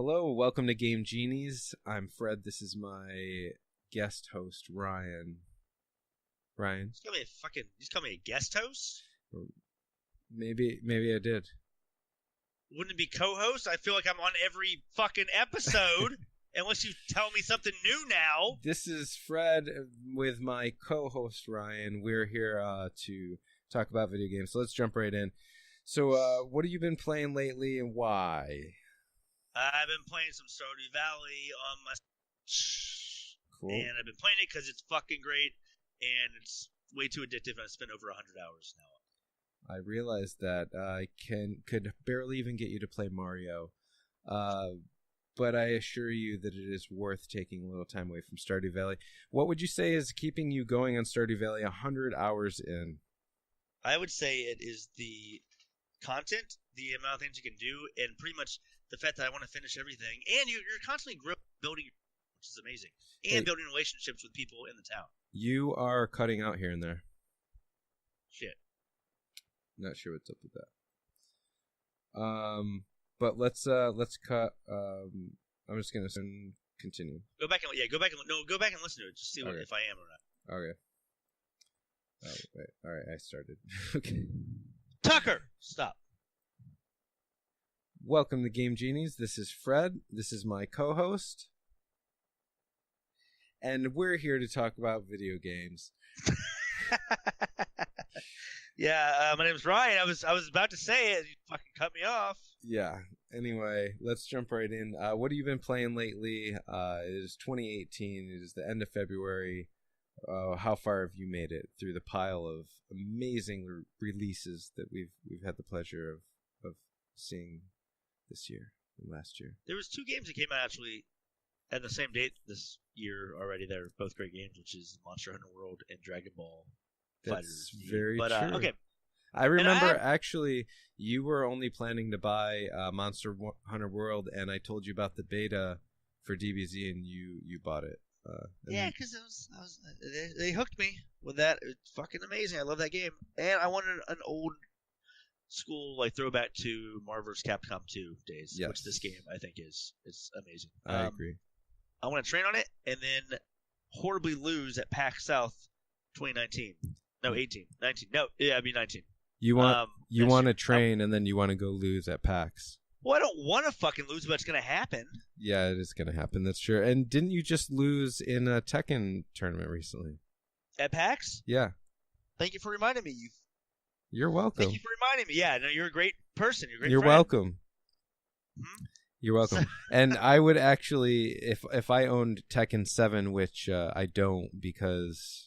Hello, welcome to Game Genies. I'm Fred. This is my guest host, Ryan. Ryan? Just call me a guest host? Maybe I did. Wouldn't it be co-host? I feel like I'm on every fucking episode, unless you tell me something new now. This is Fred with my co-host, Ryan. We're here to talk about video games, so let's jump right in. So, what have you been playing lately and why? I've been playing some Stardew Valley on my... Cool. And I've been playing it because it's fucking great, and it's way too addictive, and I spent over 100 hours now. I realized that I could barely even get you to play Mario, but I assure you that it is worth taking a little time away from Stardew Valley. What would you say is keeping you going on Stardew Valley 100 hours in? I would say it is the content, the amount of things you can do, and pretty much the fact that I want to finish everything. And you're constantly building, which is amazing, and building relationships with people in the town. You are cutting out here and there. Shit. Not sure what's up with that. But let's cut. I'm just gonna continue. Go back and listen to it. Just see if I am or not. Okay. Oh wait. All right, I started. Okay. Tucker, stop. Welcome to Game Genies. This is Fred. This is my co-host, and we're here to talk about video games. Yeah, my name's Ryan. I was about to say it. You fucking cut me off. Yeah. Anyway, let's jump right in. What have you been playing lately? It is 2018. It is the end of February. How far have you made it through the pile of amazing releases that we've had the pleasure of seeing this year and last year? There was two games that came out actually at the same date this year already. They're both great games, which is Monster Hunter World and Dragon Ball. That's very true. Okay. I remember actually you were only planning to buy Monster Hunter World, and I told you about the beta for DBZ, and you bought it. Yeah, because they hooked me with that. It's fucking amazing. I love that game, and I wanted an old school throwback to Marvel vs. Capcom 2 days, yes. Which this game I think is amazing. I agree. I want to train on it, and then horribly lose at PAX South 2019. No, 18. 19. No, yeah, it'd be 19. You want to train, and then you want to go lose at PAX. Well, I don't want to fucking lose, but it's going to happen. Yeah, it is going to happen. That's true. And didn't you just lose in a Tekken tournament recently? At PAX? Yeah. Thank you for reminding me. You're welcome. Thank you for reminding me. Yeah, no, you're a great person. You're a great You're friend. Welcome. Hmm? You're welcome. And I would actually, if I owned Tekken 7, which I don't because...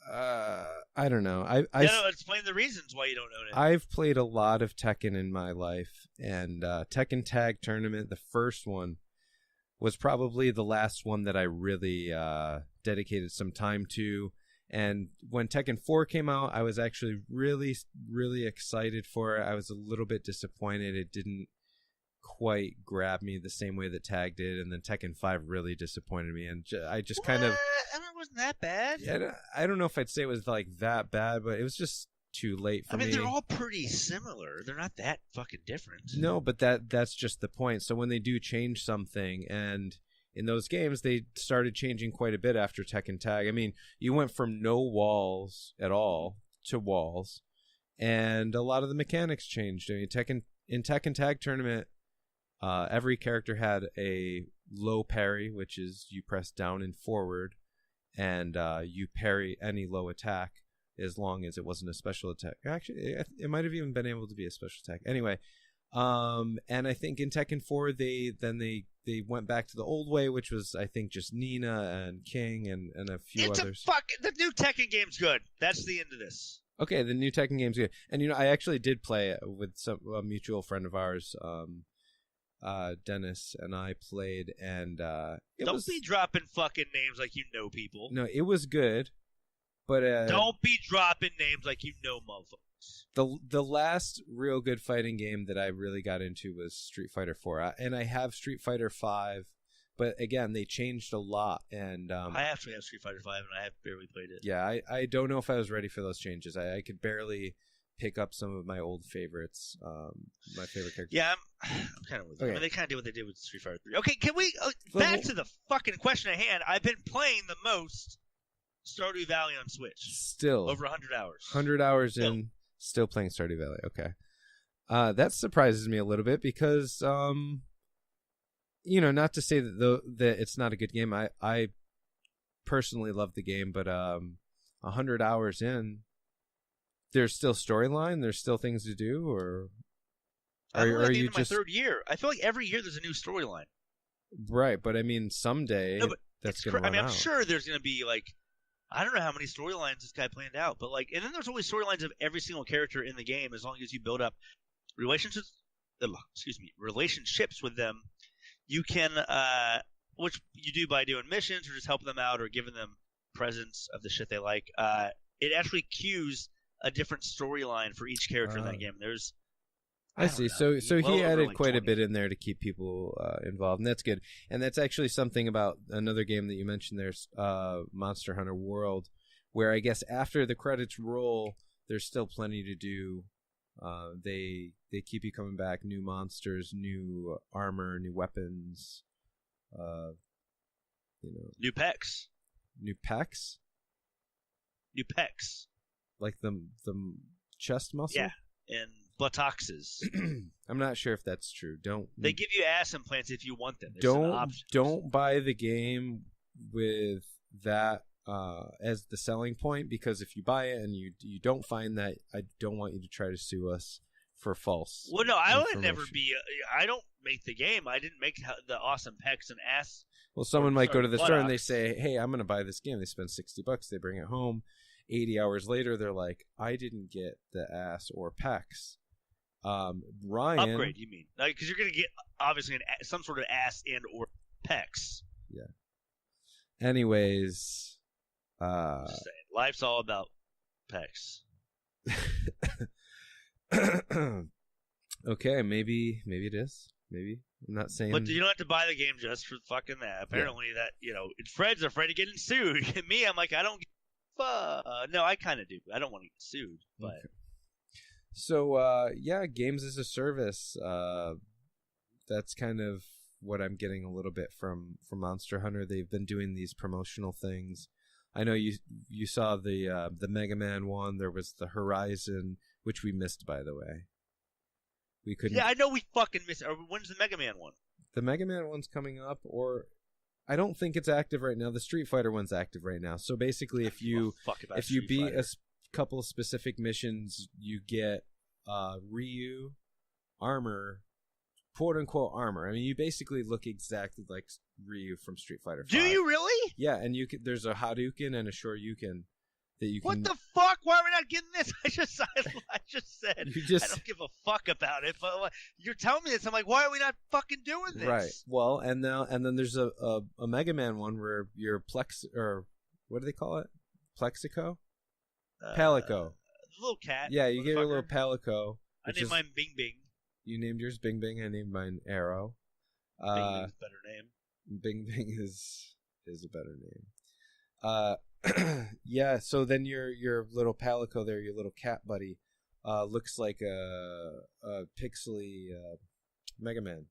I don't know. Explain the reasons why you don't own it. I've played a lot of Tekken in my life, and Tekken Tag Tournament, the first one, was probably the last one that I really dedicated some time to. And when Tekken 4 came out, I was actually really, really excited for it. I was a little bit disappointed. It didn't quite grab me the same way that Tag did, and then Tekken 5 really disappointed me, and I just kind of... It wasn't that bad. Yeah, I don't know if I'd say it was that bad, but it was just too late for me. They're all pretty similar. They're not that fucking different. No, but that's just the point. So when they do change something, and in those games, they started changing quite a bit after Tekken Tag. I mean, you went from no walls at all to walls, and a lot of the mechanics changed. I mean, in Tekken Tag Tournament, every character had a low parry, which is you press down and forward, and you parry any low attack as long as it wasn't a special attack. Actually, it might have even been able to be a special attack. Anyway, and I think in Tekken 4 they went back to the old way, which was I think just Nina and King and a few others. The new Tekken game's good. That's the end of this. Okay, the new Tekken game's good. And I actually did play it with a mutual friend of ours. Dennis and I played, and don't be dropping fucking names like you know people. No, it was good, but don't be dropping names like you know motherfuckers. The last real good fighting game that I really got into was Street Fighter 4, and I have Street Fighter 5, but again they changed a lot, and I actually have Street Fighter 5, and I have barely played it. Yeah, I don't know if I was ready for those changes. I could barely pick up some of my old favorites, my favorite characters. Yeah, I'm kind of with you. Okay. I mean, they kind of did what they did with Street Fighter 3. Okay, can we back to the fucking question at hand? I've been playing the most Stardew Valley on Switch. Still over 100 hours. 100 hours in, still playing Stardew Valley. Okay, that surprises me a little bit because, not to say that it's not a good game. I personally love the game, but 100 hours in, there's still storyline. There's still things to do, or are you just my third year? I feel like every year there's a new storyline. Right, but I mean, someday that's going to run out. I'm sure there's going to be I don't know how many storylines this guy planned out, but and then there's always storylines of every single character in the game. As long as you build up relationships with them, you can, which you do by doing missions or just helping them out or giving them presents of the shit they like. It actually queues a different storyline for each character in that game. I see. So he added quite a bit in there to keep people involved, and that's good. And that's actually something about another game that you mentioned. There's Monster Hunter World, where I guess after the credits roll, there's still plenty to do. They keep you coming back, new monsters, new armor, new weapons, new pecs, like the chest muscle. Yeah, and buttocks. I'm not sure if that's true. They give you ass implants if you want them. Don't buy the game with that as the selling point, because if you buy it and you don't find that, I don't want you to try to sue us for false. Well, no, I would never be. I don't make the game. I didn't make the awesome pecs and ass. Well, someone might go to the store and they say, "Hey, I'm going to buy this game." They spend $60. They bring it home. 80 hours later, they're like, "I didn't get the ass or pecs." Ryan, upgrade, you mean? Because you're going to get obviously some sort of ass and or pecs. Yeah. Anyways, just saying, life's all about pecs. Okay, maybe it is. Maybe I'm not saying. But you don't have to buy the game just for fucking that. Apparently, Fred's afraid of getting sued. Me, I'm like, I don't. No, I kind of do. I don't want to get sued, but. Okay. So, games as a service, that's kind of what I'm getting a little bit from Monster Hunter. They've been doing these promotional things. I know you saw the Mega Man one. There was the Horizon, which we missed, by the way. We couldn't. Yeah, I know we fucking missed it. When's the Mega Man one? The Mega Man one's coming up, or I don't think it's active right now. The Street Fighter one's active right now. So basically, if you beat a couple of specific missions, you get Ryu armor, quote unquote armor. I mean, you basically look exactly like Ryu from Street Fighter 5. Do you really? Yeah, and there's a Hadouken and a Shoryuken that you can. What the fuck? Why are we not getting this? I just said I don't give a fuck about it. But you're telling me this. I'm like, why are we not fucking doing this? Right. Well, and then there's a Mega Man one where you're or what do they call it? Plexico? Palico. Little cat. Yeah, you get a little Palico. I named mine Bing Bing. You named yours Bing Bing. I named mine Arrow. Bing Bing's a better name. Bing Bing is a better name. Yeah. So then your little Palico there, your little cat buddy, looks like a pixely Mega Man.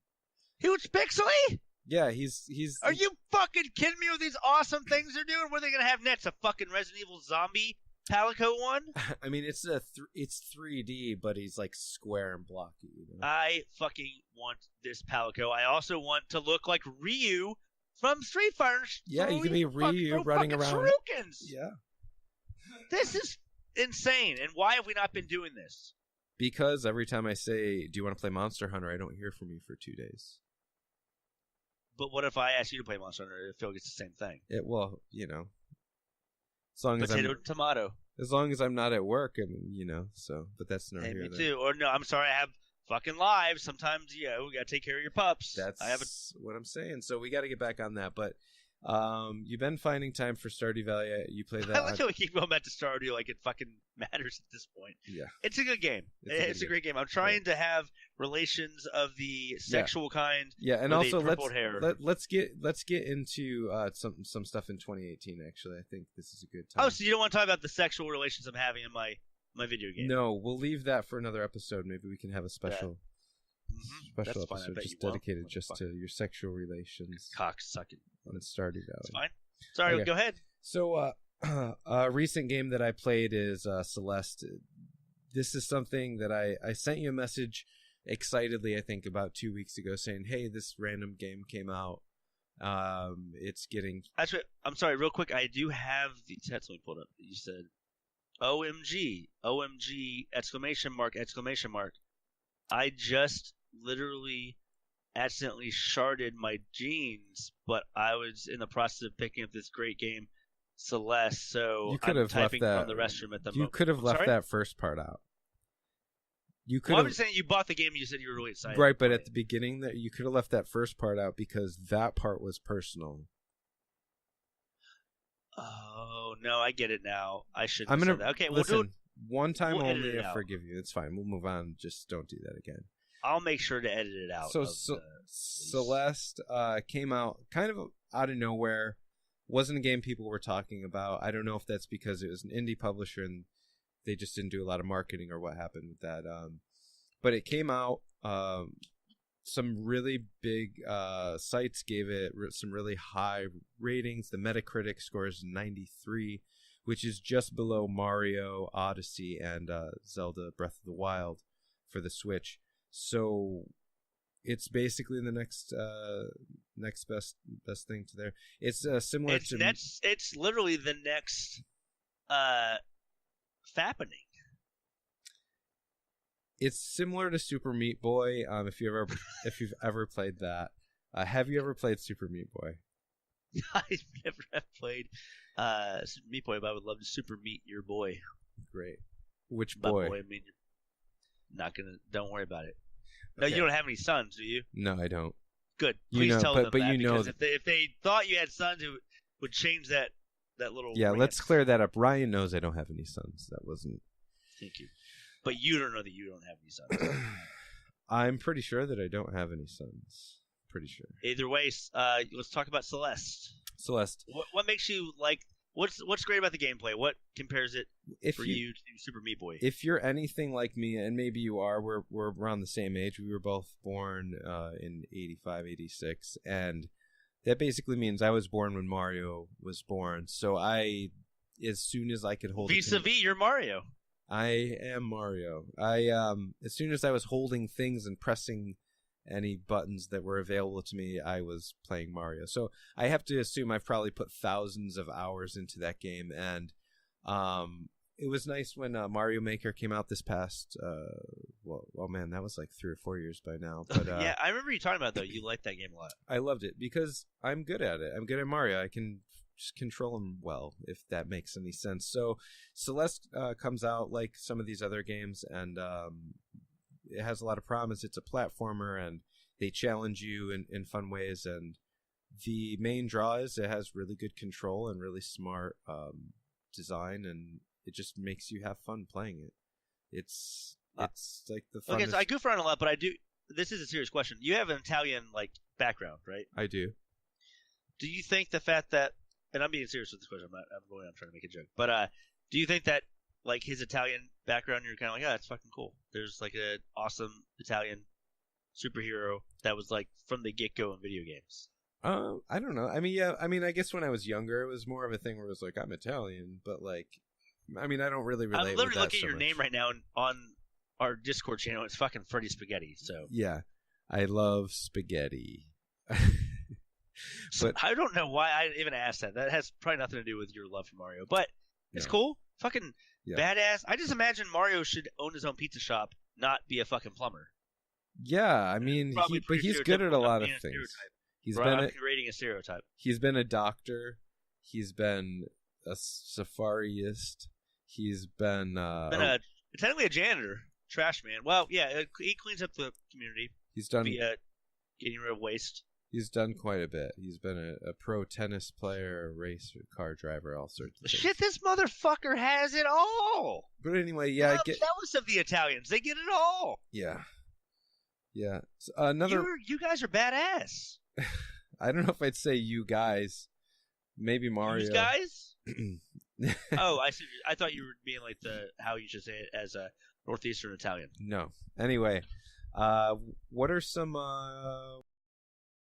He was pixely? Yeah, he's. Are you fucking kidding me with these awesome things they're doing? What are they gonna have next? A fucking Resident Evil zombie Palico one? I mean, it's 3D, but he's like square and blocky. I fucking want this Palico. I also want to look like Ryu from Street Fighter. Yeah, you can be Ryu running around. Shurikens. Yeah. This is insane. And why have we not been doing this? Because every time I say, "Do you want to play Monster Hunter?" I don't hear from you for 2 days. But what if I ask you to play Monster Hunter? I feel like it's the same thing. As long as tomato. As long as I'm not at work, but that's not here. Me too. Or no, I'm sorry, I have fucking lives. Sometimes, we gotta take care of your pups. That's what I'm saying. So we got to get back on that. But you've been finding time for Stardew Valley. You play that. I like how we keep going back to Stardew like it fucking matters at this point. Yeah, it's a good game. It's a great game. I'm trying to have relations of the sexual kind. Yeah, and also let's get into some stuff in 2018. Actually, I think this is a good time. Oh, so you don't want to talk about the sexual relations I'm having in my my video game. No, we'll leave that for another episode. Maybe we can have a special episode just dedicated just to your sexual relations. Cock sucking. When it started out. It's fine. Sorry, go ahead. So, a recent game that I played is Celeste. This is something that I sent you a message excitedly, I think, about 2 weeks ago saying, hey, this random game came out. It's getting... Actually, I'm sorry, real quick. I do have the text we pulled up. You said, OMG, OMG, exclamation mark, exclamation mark. I just literally accidentally sharded my jeans, but I was in the process of picking up this great game, Celeste, so you could I'm have typing left that, from the restroom at the moment. You could have left that first part out. You could I'm just saying you bought the game and you said you were really excited. Right, but at the beginning, you could have left that first part out because that part was personal. Oh, no, I get it now. I shouldn't have said that. Okay, listen, we'll do it. One time only, I forgive you. It's fine. We'll move on. Just don't do that again. I'll make sure to edit it out. So Celeste came out kind of out of nowhere. Wasn't a game people were talking about. I don't know if that's because it was an indie publisher and they just didn't do a lot of marketing or what happened with that. But it came out. Some really big sites gave it some really high ratings. The Metacritic score is 93, which is just below Mario Odyssey and Zelda Breath of the Wild for the Switch. So it's basically the next best thing to there. It's similar to... It's literally the next fappening. It's similar to Super Meat Boy. If you've ever played that, have you ever played Super Meat Boy? I've never played Super Meat Boy, but I would love to Super Meat your boy. Great. Which boy? Boy, I mean, not gonna. Don't worry about it. No, Okay. you don't have any sons, do you? No, I don't. Good. Please tell them but that. You know, because if they thought you had sons, it would change that little. Yeah, rant. let's clear that up. Ryan knows I don't have any sons. That wasn't. Thank you. But you don't know that you don't have any sons. I'm pretty sure that I don't have any sons. Pretty sure. Either way, let's talk about Celeste. Celeste. What makes you like? What's great about the gameplay? What compares it for you to Super Meat Boy? If you're anything like me, and maybe you are, we're around the same age. We were both born in 85, 86, and that basically means I was born when Mario was born. So as soon as I could hold vis-a-vis, you're Mario. I am Mario. As soon as I was holding things and pressing any buttons that were available to me, I was playing Mario. So I have to assume I've probably put thousands of hours into that game. And it was nice when Mario Maker came out this past, well, man, that was like 3 or 4 years by now. But yeah, I remember you talking about it, though. You liked that game a lot. I loved it because I'm good at it. I'm good at Mario. I can just control him well, if that makes any sense. So Celeste comes out like some of these other games, and it has a lot of promise. It's a platformer, and they challenge you in fun ways. And the main draw is it has really good control and really smart design, and it just makes you have fun playing it. It's like the funnest... Okay, so I goof around a lot, but I do. This is a serious question. You have an Italian background, right? I do. Do you think the fact that, and I'm being serious with this question. I'm trying to make a joke, but do you think that like his Italian background, you're kind of like, oh, that's fucking cool. There's like an awesome Italian superhero that was like from the get-go in video games. I don't know. I mean, yeah. I mean, I guess when I was younger, it was more of a thing where it was like, I'm Italian, but like, I mean, I don't really relate. I'm literally with that looking at so your much. name right now on our Discord channel. It's fucking Freddy Spaghetti. So yeah, I love spaghetti. But I don't know why I even asked that. That has probably nothing to do with your love for Mario, but it's cool. Fucking badass. I just imagine Mario should own his own pizza shop, not be a fucking plumber. Yeah, I mean, but he's good at a lot of things. He's been creating a stereotype. He's been a doctor. He's been a safariist. He's been technically a janitor, trash man. Well, yeah, he cleans up the community. He's done via getting rid of waste. He's done quite a bit. He's been a pro tennis player, a racer, car driver, all sorts of things. Shit, this motherfucker has it all. But anyway, yeah, I get jealous of the Italians. They get it all. Yeah, yeah. So, you guys are badass. I don't know if I'd say you guys. Maybe Mario. You guys? Oh, I see. I thought you were being like how you should say it as a Northeastern Italian. No. Anyway, what are some